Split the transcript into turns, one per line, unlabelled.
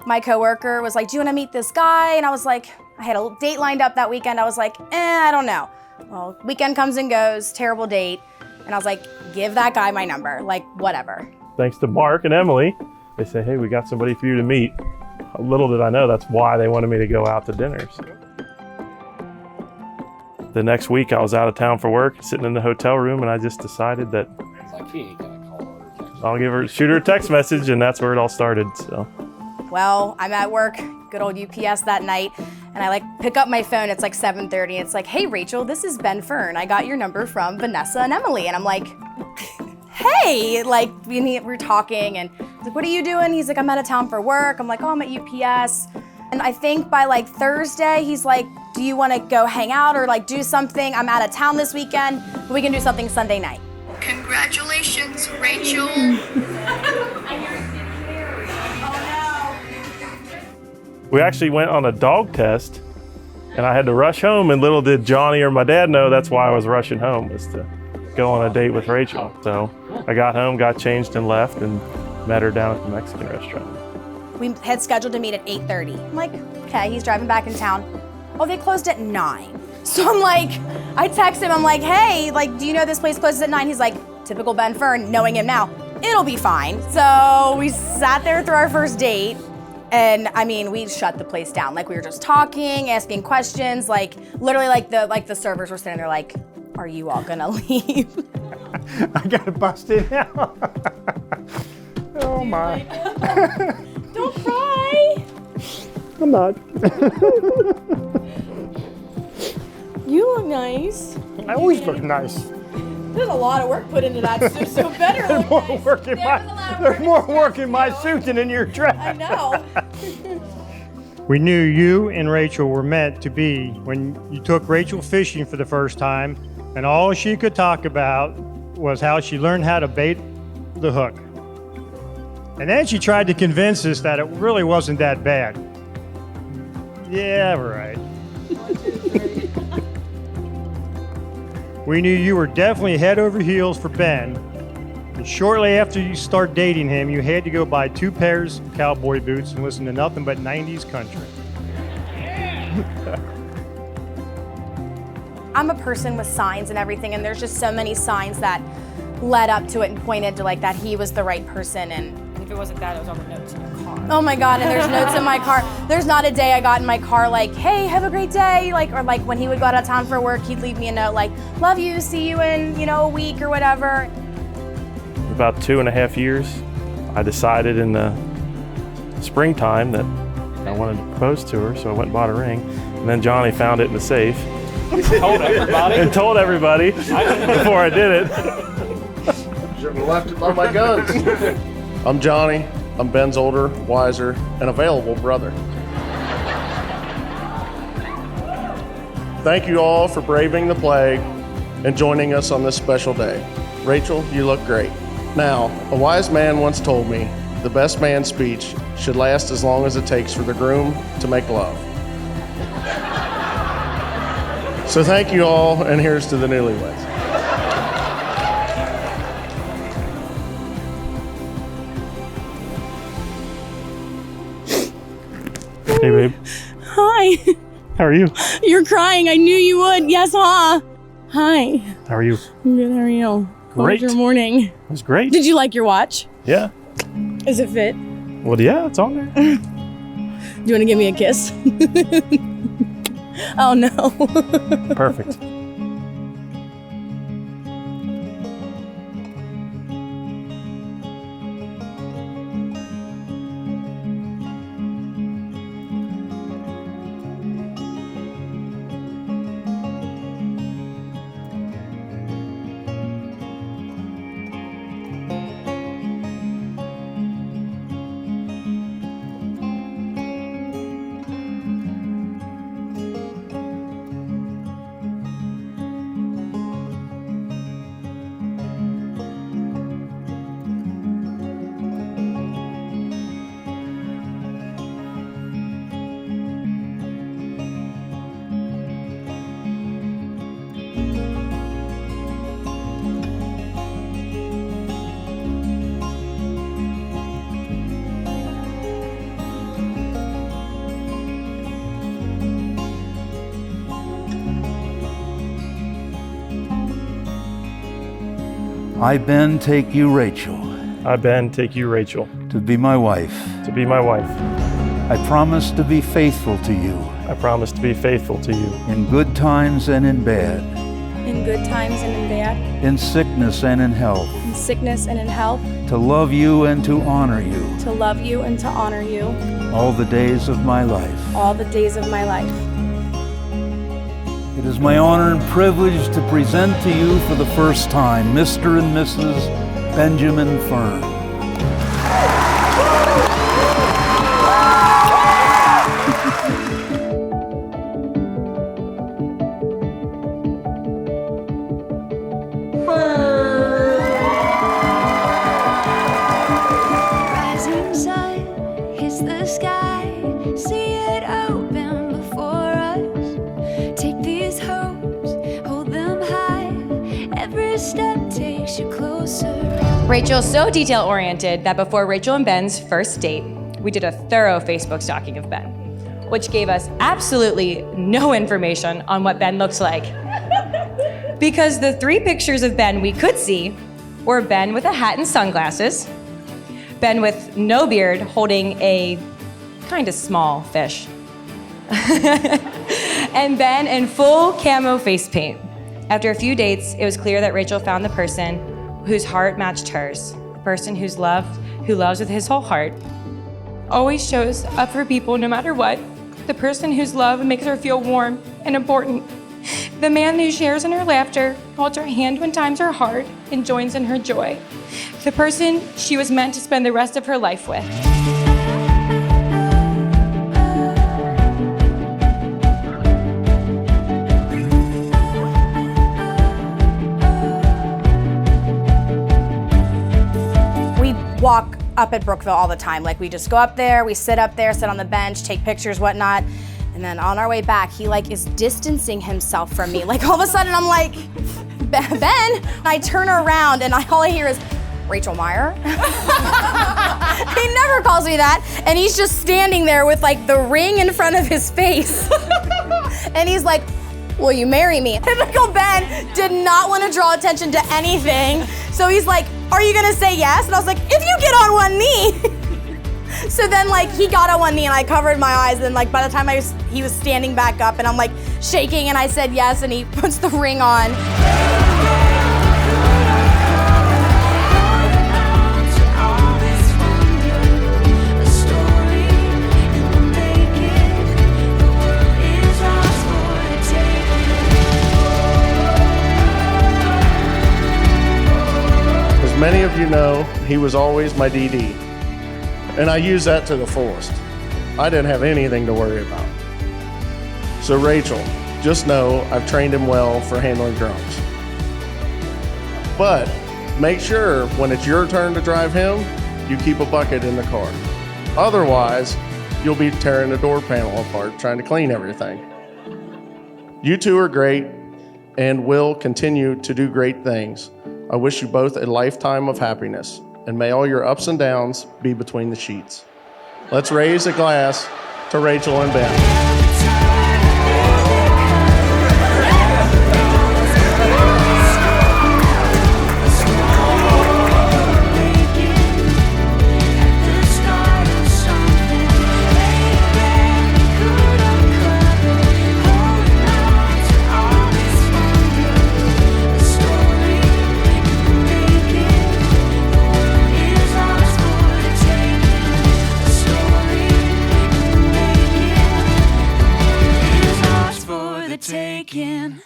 my coworker was like, do you want to meet this guy? And I was like, I had a date lined up that weekend. I was like, I don't know. Well, weekend comes and goes, terrible date. And I was like, give that guy my number, like whatever.
Thanks to Mark and Emily, they say, hey, we got somebody for you to meet. Little did I know that's why they wanted me to go out to dinners. The next week I was out of town for work, sitting in the hotel room, and I just decided that
It's like, he ain't gonna call her or text her.
I'll shoot her a text message, and that's where it all started, so.
Well, I'm at work, good old UPS that night, and I like pick up my phone, it's like 7:30, and it's like, hey Rachel, this is Ben Fern. I got your number from Vanessa and Emily. And I'm like, hey, like we're talking, and he's like, what are you doing? He's like, I'm out of town for work. I'm like, oh, I'm at UPS. And I think by like Thursday, he's like, do you wanna go hang out or like do something? I'm out of town this weekend, but we can do something Sunday night.
Congratulations, Racheal.
We actually went on a dog test, and I had to rush home, and little did Johnny or my dad know that's why I was rushing home, was to go on a date with Racheal. So I got home, got changed, and left, and met her down at the Mexican restaurant.
We had scheduled to meet at 8:30. I'm like, okay, he's driving back in town. Oh, they closed at 9. So I'm like, I text him, I'm like, hey, like, do you know this place closes at 9? He's like, typical Ben Fern, knowing him now, it'll be fine. So we sat there through our first date, and I mean, we shut the place down. Like, we were just talking, asking questions, like, literally like the servers were sitting there like, are you all gonna leave?
I gotta bust in now. Oh my.
Don't cry.
I'm not.
You look nice.
I always look nice.
There's a lot of work put into that suit, so better
There's
look
more
nice.
work in there's more work in my suit than in your dress.
I know.
We knew you and Racheal were meant to be when you took Racheal fishing for the first time, and all she could talk about was how she learned how to bait the hook. And then she tried to convince us that it really wasn't that bad. Yeah, right. We knew you were definitely head over heels for Ben. And shortly after you start dating him, you had to go buy 2 pairs of cowboy boots and listen to nothing but 90s country.
I'm a person with signs and everything, and there's just so many signs that led up to it and pointed to like that he was the right person. And
if it wasn't that, it was on the notes in your car.
oh my God, and there's notes in my car. There's not a day I got in my car like, hey, have a great day. Like, or like when he would go out of town for work, he'd leave me a note like, love you, see you in, a week or whatever.
About 2.5 years, I decided in the springtime that I wanted to propose to her, so I went and bought a ring. And then Johnny found it in the safe.
Told everybody.
And told everybody before I did it.
Shouldn't have left it by my guns. I'm Johnny. I'm Ben's older, wiser, and available brother. Thank you all for braving the plague and joining us on this special day. Racheal, you look great. Now, a wise man once told me, the best man's speech should last as long as it takes for the groom to make love. So thank you all, and here's to the newlyweds.
Hey, babe.
Hi.
How are you?
You're crying. I knew you would. Yes, huh? Hi.
How are you?
I'm good. How are you? How
Great.
was your morning?
It was great.
Did you like your watch?
Yeah.
Is it fit?
Well, yeah, it's on there.
Do you want to give me a kiss? Oh, no.
Perfect.
I, Ben, take you, Racheal,
I, Ben, take you, Racheal,
to be my wife.
to be my wife.
I promise to be faithful to you
I promise to be faithful to you
in good times and in bad,
In good times and in bad,
in sickness and in health,
in sickness and in health,
to love you and to honor you
to love you and to honor you
all the days of my life.
all the days of my life.
It is my honor and privilege to present to you for the first time Mr. and Mrs. Benjamin Fern.
Rising sun hits the sky, see it open before us. Take these hopes, hold them high, every step takes you closer.
Racheal's so detail-oriented that before Racheal and Ben's first date, we did a thorough Facebook stalking of Ben, which gave us absolutely no information on what Ben looks like. Because the 3 pictures of Ben we could see were Ben with a hat and sunglasses, Ben with no beard holding a kind of small fish, and Ben in full camo face paint. After a few dates, it was clear that Racheal found the person whose heart matched hers, the person who loves with his whole heart, always shows up for people no matter what, the person whose love makes her feel warm and important, the man who shares in her laughter, holds her hand when times are hard, and joins in her joy, the person she was meant to spend the rest of her life with.
We walk up at Brookville all the time. Like, we just go up there, we sit up there, sit on the bench, take pictures, whatnot. And then on our way back, he like is distancing himself from me. Like, all of a sudden I'm like, Ben? And I turn around and all I hear is, Racheal Meyer? He never calls me that. And he's just standing there with like the ring in front of his face. And he's like, will you marry me? Typical Ben did not want to draw attention to anything. So he's like, are you gonna say yes? And I was like, if you get on one knee. So then like he got on one knee and I covered my eyes, and then like by the time he was standing back up and I'm like shaking and I said yes, and he puts the ring on.
As many of you know, he was always my DD. And I use that to the fullest. I didn't have anything to worry about. So Racheal, just know I've trained him well for handling drunks. But make sure when it's your turn to drive him, you keep a bucket in the car. Otherwise, you'll be tearing the door panel apart trying to clean everything. You two are great and will continue to do great things. I wish you both a lifetime of happiness, and may all your ups and downs be between the sheets. Let's raise a glass to Racheal and Ben.
Taken.